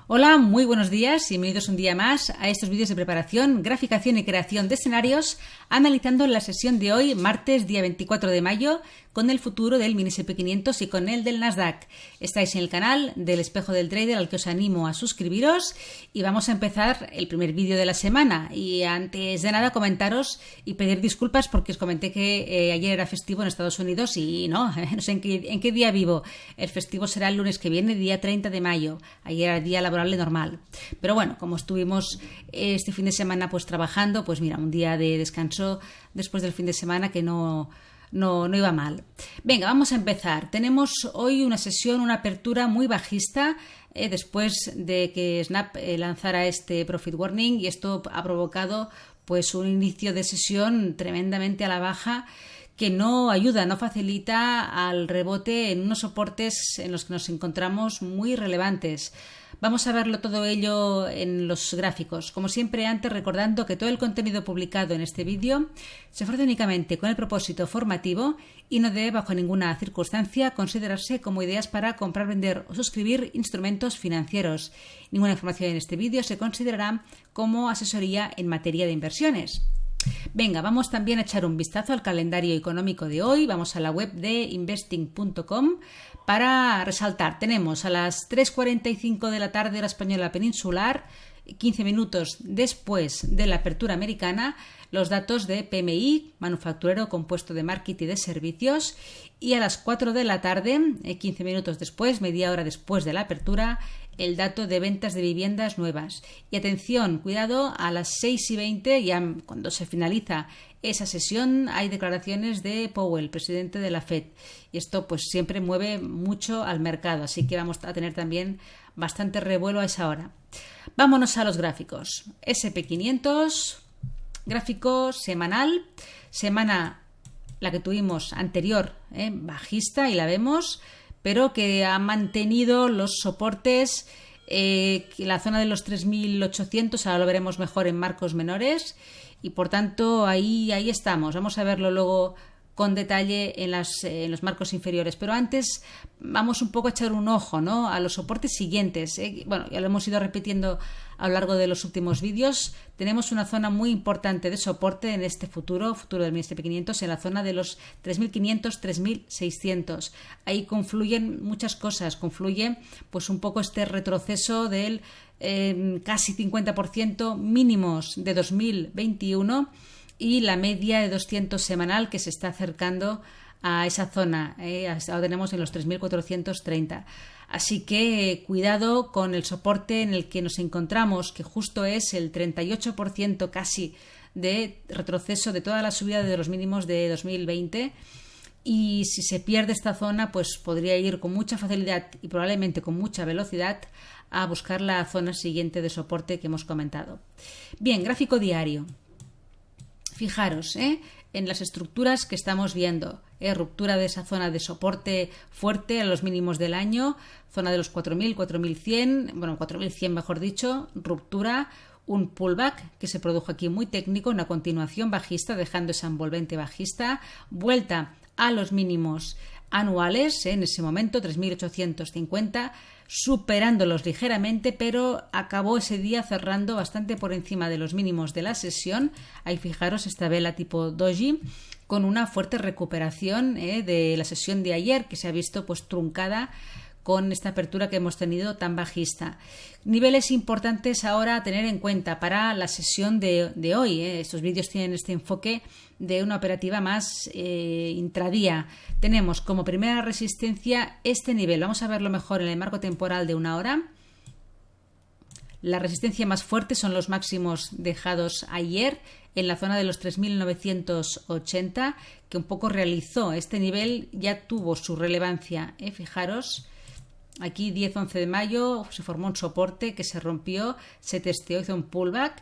Hola, muy buenos días y bienvenidos un día más a estos vídeos de preparación, graficación y creación de escenarios, analizando la sesión de hoy, martes, día 24 de mayo, con el futuro del mini S&P500 y con el del Nasdaq. Estáis en el canal del Espejo del Trader, al que os animo a suscribiros, y vamos a empezar el primer vídeo de la semana. Y antes de nada, comentaros y pedir disculpas porque os comenté que ayer era festivo en Estados Unidos y no sé en qué día vivo. El festivo será el lunes que viene, día 30 de mayo. Ayer era día laboral normal. Pero bueno, como estuvimos este fin de semana pues trabajando, pues mira, un día de descanso después del fin de semana que no iba mal. Venga, vamos a empezar. Tenemos hoy una sesión, una apertura muy bajista después de que Snap lanzara este Profit Warning, y esto ha provocado pues un inicio de sesión tremendamente a la baja, que no ayuda, no facilita al rebote en unos soportes en los que nos encontramos muy relevantes. Vamos a verlo todo ello en los gráficos. Como siempre, antes recordando que todo el contenido publicado en este vídeo se ofrece únicamente con el propósito formativo y no debe bajo ninguna circunstancia considerarse como ideas para comprar, vender o suscribir instrumentos financieros. Ninguna información en este vídeo se considerará como asesoría en materia de inversiones. Venga, vamos también a echar un vistazo al calendario económico de hoy. Vamos a la web de investing.com para resaltar. Tenemos a las 3:45 de la tarde hora española peninsular, 15 minutos después de la apertura americana, los datos de PMI, manufacturero, compuesto de market y de servicios, y a las 4 de la tarde, 15 minutos después, media hora después de la apertura, el dato de ventas de viviendas nuevas. Y atención, cuidado, a las 6:20, ya cuando se finaliza esa sesión, hay declaraciones de Powell, presidente de la Fed. Y esto pues siempre mueve mucho al mercado, así que vamos a tener también bastante revuelo a esa hora. Vámonos a los gráficos. S&P500, gráfico semanal, semana la que tuvimos anterior, bajista, y la vemos, pero que ha mantenido los soportes, la zona de los 3.800, ahora lo veremos mejor en marcos menores, y por tanto ahí estamos. Vamos a verlo luego con detalle en los marcos inferiores, pero antes vamos un poco a echar un ojo, ¿no?, a los soportes siguientes. Bueno, ya lo hemos ido repitiendo a lo largo de los últimos vídeos. Tenemos una zona muy importante de soporte en este futuro del S&P500, en la zona de los 3.500, 3.600. Ahí confluyen muchas cosas, confluye pues un poco este retroceso del casi 50% mínimos de 2021 y la media de 200 semanal que se está acercando a esa zona. Ahora tenemos en los 3.430. Así que cuidado con el soporte en el que nos encontramos, que justo es el 38% casi de retroceso de toda la subida de los mínimos de 2020. Y si se pierde esta zona, pues podría ir con mucha facilidad y probablemente con mucha velocidad a buscar la zona siguiente de soporte que hemos comentado. Bien, gráfico diario. Fijaros en las estructuras que estamos viendo. Ruptura de esa zona de soporte fuerte a los mínimos del año, zona de los 4.000, 4.100, bueno, 4.100 mejor dicho, ruptura, un pullback que se produjo aquí muy técnico, una continuación bajista, dejando esa envolvente bajista, vuelta a los mínimos anuales, en ese momento 3.850, superándolos ligeramente, pero acabó ese día cerrando bastante por encima de los mínimos de la sesión. Ahí fijaros esta vela tipo doji con una fuerte recuperación de la sesión de ayer, que se ha visto pues truncada con esta apertura que hemos tenido tan bajista. Niveles importantes ahora a tener en cuenta para la sesión de hoy. Estos vídeos tienen este enfoque de una operativa más intradía. Tenemos como primera resistencia este nivel. Vamos a verlo mejor en el marco temporal de una hora. La resistencia más fuerte son los máximos dejados ayer en la zona de los 3.980, que un poco realizó este nivel, ya tuvo su relevancia. Fijaros, aquí 10-11 de mayo se formó un soporte que se rompió, se testeó, hizo un pullback,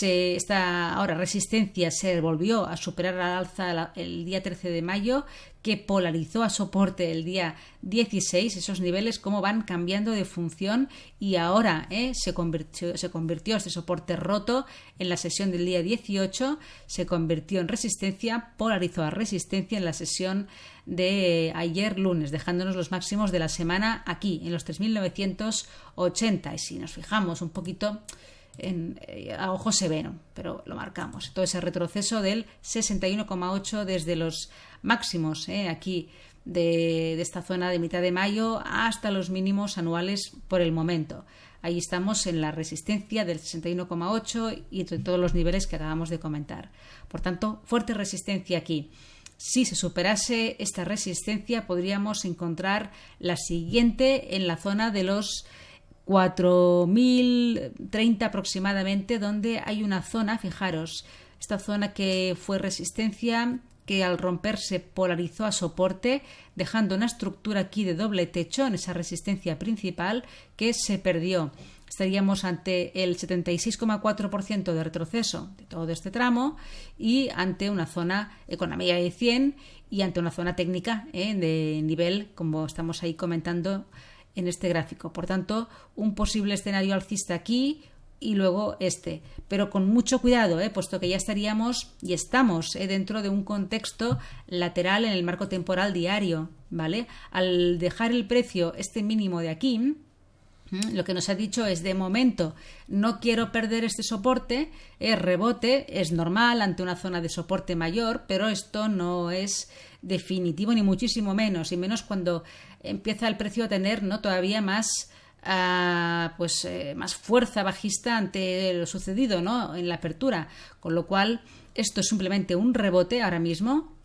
Esta ahora resistencia se volvió a superar al alza el día 13 de mayo, que polarizó a soporte el día 16, esos niveles cómo van cambiando de función, y ahora se convirtió este soporte roto en la sesión del día 18, se convirtió en resistencia, polarizó a resistencia en la sesión de ayer lunes, dejándonos los máximos de la semana aquí, en los 3.980, y si nos fijamos un poquito a ojo severo, pero lo marcamos, todo ese retroceso del 61,8 desde los máximos aquí de esta zona de mitad de mayo hasta los mínimos anuales por el momento. Ahí estamos en la resistencia del 61,8 y entre todos los niveles que acabamos de comentar. Por tanto, fuerte resistencia aquí. Si se superase esta resistencia, podríamos encontrar la siguiente en la zona de los 4.030 aproximadamente, donde hay una zona, fijaros, esta zona que fue resistencia, que al romperse polarizó a soporte, dejando una estructura aquí de doble techo en esa resistencia principal que se perdió. Estaríamos ante el 76,4% de retroceso de todo este tramo y ante una zona con la media de 100 y ante una zona técnica de nivel, como estamos ahí comentando en este gráfico. Por tanto, un posible escenario alcista aquí y luego pero con mucho cuidado, puesto que ya estaríamos y estamos dentro de un contexto lateral en el marco temporal diario, ¿vale? Al dejar el precio mínimo de aquí, lo que nos ha dicho es, de momento no quiero perder este soporte, rebote, es normal ante una zona de soporte mayor, pero esto no es definitivo ni muchísimo menos, y menos cuando empieza el precio a tener todavía más más fuerza bajista ante lo sucedido en la apertura, con lo cual esto es simplemente un rebote ahora mismo,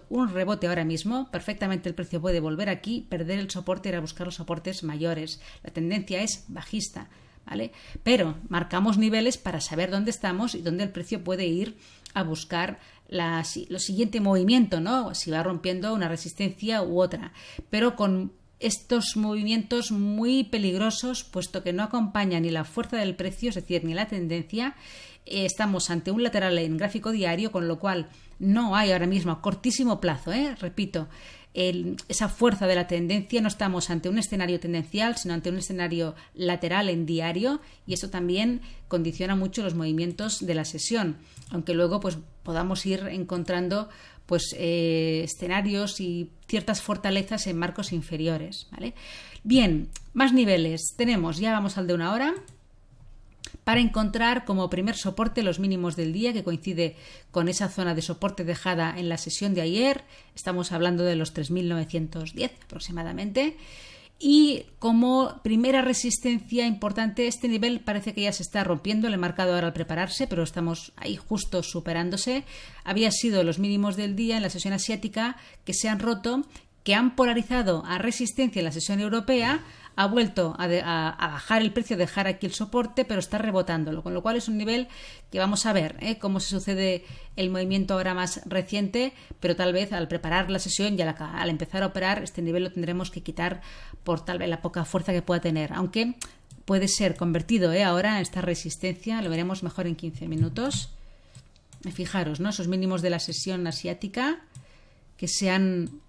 un rebote ahora mismo. Perfectamente el precio puede volver aquí, perder el soporte y ir a buscar los soportes mayores. La tendencia es bajista, ¿vale? Pero marcamos niveles para saber dónde estamos y dónde el precio puede ir a buscar lo siguiente movimiento, si va rompiendo una resistencia u otra, pero con estos movimientos muy peligrosos, puesto que no acompañan ni la fuerza del precio, es decir, ni la tendencia. Estamos ante un lateral en gráfico diario, con lo cual no hay ahora mismo a cortísimo plazo, repito, esa fuerza de la tendencia. No estamos ante un escenario tendencial, sino ante un escenario lateral en diario, y eso también condiciona mucho los movimientos de la sesión, aunque luego podamos ir encontrando escenarios y ciertas fortalezas en marcos inferiores, ¿vale? Bien, más niveles tenemos, ya vamos al de una hora, para encontrar como primer soporte los mínimos del día, que coincide con esa zona de soporte dejada en la sesión de ayer. Estamos hablando de los 3.910 aproximadamente. Y como primera resistencia importante, este nivel parece que ya se está rompiendo, le he marcado ahora al prepararse, pero estamos ahí justo superándose. Había sido los mínimos del día en la sesión asiática que se han roto, que han polarizado a resistencia en la sesión europea. Ha vuelto a bajar el precio, a dejar aquí el soporte, pero está rebotándolo, con lo cual es un nivel que vamos a ver cómo se sucede el movimiento ahora más reciente, pero tal vez al preparar la sesión y al empezar a operar, este nivel lo tendremos que quitar por tal vez la poca fuerza que pueda tener, aunque puede ser convertido ahora en esta resistencia, lo veremos mejor en 15 minutos. Fijaros, esos mínimos de la sesión asiática que se han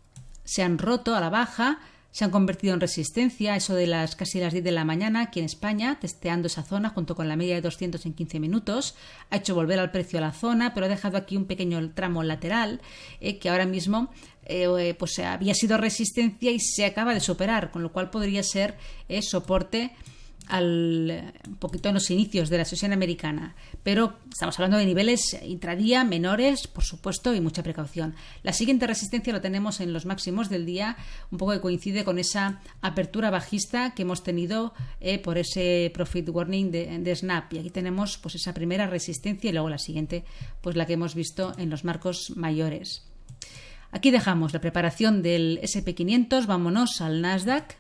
roto a la baja, se han convertido en resistencia, eso de casi las 10 de la mañana aquí en España, testeando esa zona junto con la media de 200 en 15 minutos. Ha hecho volver al precio a la zona, pero ha dejado aquí un pequeño tramo lateral que ahora mismo había sido resistencia y se acaba de superar, con lo cual podría ser soporte un poquito en los inicios de la sesión americana, pero estamos hablando de niveles intradía menores, por supuesto, y mucha precaución. La siguiente resistencia lo tenemos en los máximos del día, un poco que coincide con esa apertura bajista que hemos tenido por ese profit warning de Snap, y aquí tenemos esa primera resistencia y luego la siguiente, la que hemos visto en los marcos mayores. Aquí dejamos la preparación del SP500, vámonos al Nasdaq,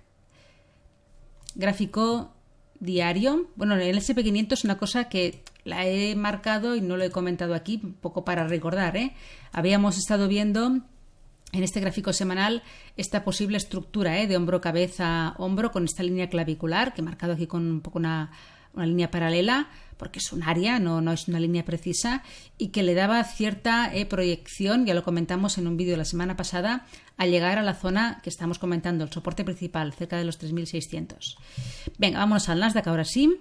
gráfico diario. Bueno, el SP500 es una cosa que la he marcado y no lo he comentado aquí, un poco para recordar, Habíamos estado viendo en este gráfico semanal esta posible estructura de hombro, cabeza, hombro, con esta línea clavicular que he marcado aquí con un poco una línea paralela, porque es un área, no es una línea precisa, y que le daba cierta proyección, ya lo comentamos en un vídeo la semana pasada, al llegar a la zona que estamos comentando, el soporte principal, cerca de los 3.600. Venga, vámonos al Nasdaq ahora sí.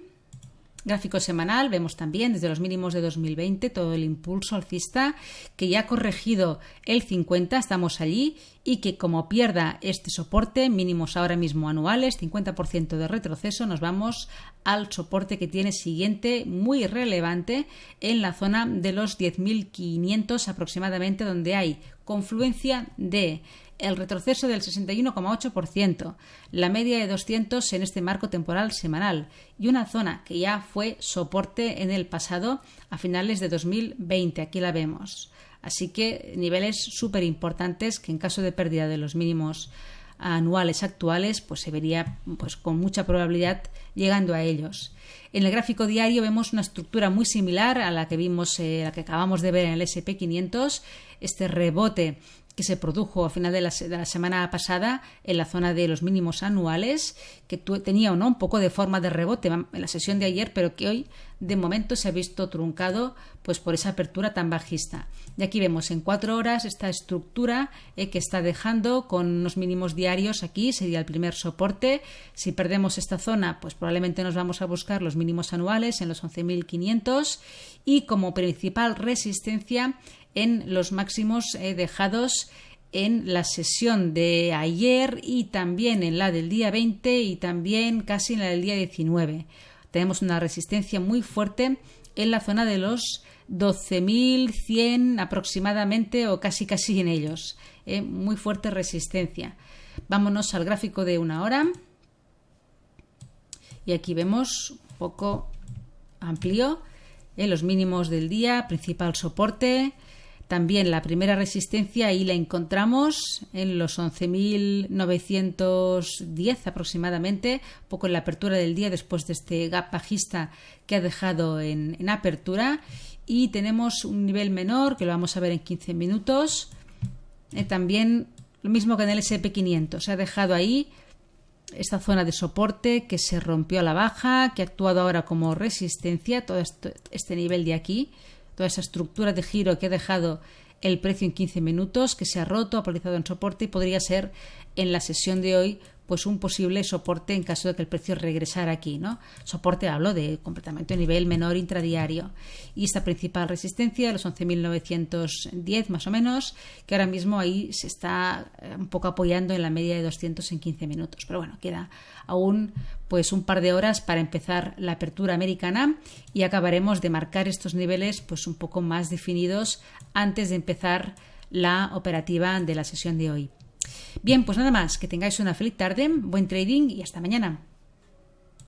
Gráfico semanal, vemos también desde los mínimos de 2020 todo el impulso alcista que ya ha corregido el 50, estamos allí, y que como pierda este soporte, mínimos ahora mismo anuales, 50% de retroceso, nos vamos al soporte que tiene siguiente, muy relevante, en la zona de los 10.500 aproximadamente, donde hay confluencia de el retroceso del 61,8%, la media de 200 en este marco temporal semanal y una zona que ya fue soporte en el pasado a finales de 2020. Aquí la vemos. Así que niveles súper importantes que en caso de pérdida de los mínimos anuales actuales pues se vería pues con mucha probabilidad llegando a ellos. En el gráfico diario vemos una estructura muy similar a la que vimos, la que acabamos de ver en el S&P 500, este rebote que se produjo a final de la semana pasada en la zona de los mínimos anuales, que tenía un poco de forma de rebote en la sesión de ayer, pero que hoy de momento se ha visto truncado pues por esa apertura tan bajista. Y aquí vemos en 4 horas esta estructura que está dejando con unos mínimos diarios. Aquí sería el primer soporte. Si perdemos esta zona, pues probablemente nos vamos a buscar los mínimos anuales en los 11.500 y como principal resistencia en los máximos dejados en la sesión de ayer y también en la del día 20 y también casi en la del día 19. Tenemos una resistencia muy fuerte en la zona de los 12.100 aproximadamente o casi en ellos. Muy fuerte resistencia. Vámonos al gráfico de 1 hora. Y aquí vemos un poco amplio los mínimos del día, principal soporte. También la primera resistencia, ahí la encontramos en los 11.910 aproximadamente, poco en la apertura del día después de este gap bajista que ha dejado en apertura. Y tenemos un nivel menor que lo vamos a ver en 15 minutos. También lo mismo que en el S&P 500, se ha dejado ahí esta zona de soporte que se rompió a la baja, que ha actuado ahora como resistencia, todo este nivel de aquí. Toda esa estructura de giro que ha dejado el precio en 15 minutos, que se ha roto, ha polarizado en soporte y podría ser en la sesión de hoy pues un posible soporte en caso de que el precio regresara aquí, ¿no? Soporte hablo de completamente a nivel menor intradiario. Y esta principal resistencia, los 11.910 más o menos, que ahora mismo ahí se está un poco apoyando en la media de 200 en 15 minutos. Pero bueno, queda aún pues un par de horas para empezar la apertura americana y acabaremos de marcar estos niveles pues un poco más definidos antes de empezar la operativa de la sesión de hoy. Bien, pues nada más, que tengáis una feliz tarde, buen trading y hasta mañana.